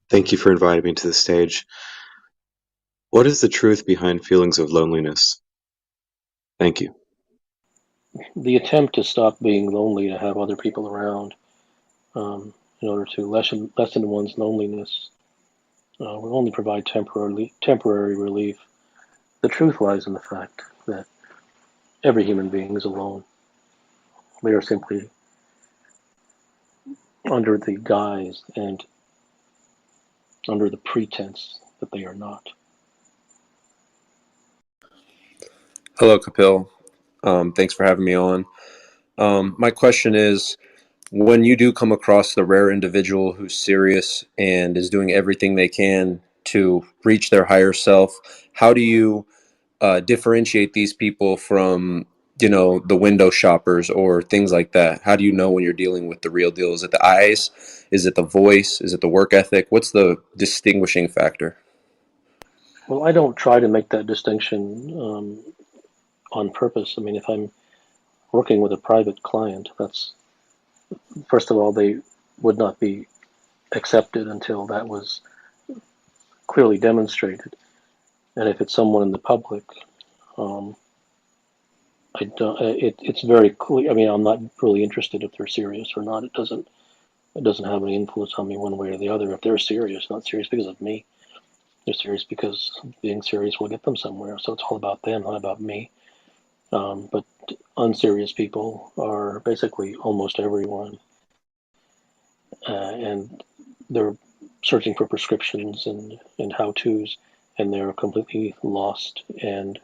Thank you for inviting me to the stage. What is the truth behind feelings of loneliness? Thank you. The attempt to stop being lonely, to have other people around, in order to lessen one's loneliness, will only provide temporary relief. The truth lies in the fact that every human being is alone. They are simply under the guise and under the pretense that they are not. Hello, Kapil. Thanks for having me on. My question is, when you do come across the rare individual who's serious and is doing everything they can to reach their higher self, how do you differentiate these people from, the window shoppers or things like that? How do you know when you're dealing with the real deal? Is it the eyes? Is it the voice? Is it the work ethic? What's the distinguishing factor? Well, I don't try to make that distinction on purpose. I mean, if I'm working with a private client, that's first of all, they would not be accepted until that was clearly demonstrated. And if it's someone in the public, um, I don't. It's very clear. I mean, I'm not really interested if they're serious or not. It doesn't have any influence on me one way or the other. If they're serious, not serious because of me. They're serious because being serious will get them somewhere. So it's all about them, not about me. But unserious people are basically almost everyone, and they're searching for prescriptions and how tos, and they're completely lost and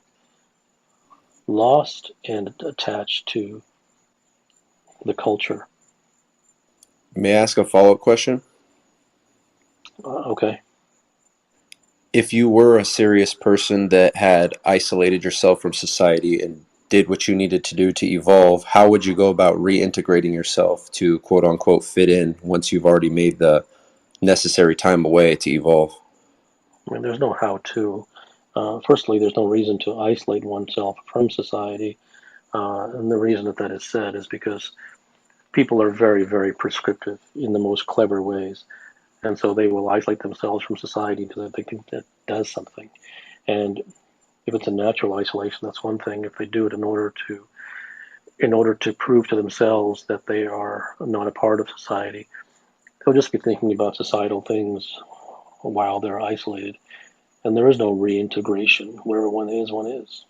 attached to the culture. May I ask a follow-up question? Okay. If you were a serious person that had isolated yourself from society and did what you needed to do to evolve, how would you go about reintegrating yourself to quote unquote fit in once you've already made the necessary time away to evolve? I mean, there's no how to. Firstly, there's no reason to isolate oneself from society. And the reason that that is said is because people are very, very prescriptive in the most clever ways. And so they will isolate themselves from society until they think that does something. And if it's a natural isolation, that's one thing. If they do it in order to prove to themselves that they are not a part of society, they'll just be thinking about societal things while they're isolated. And there is no reintegration. Wherever one is, one is.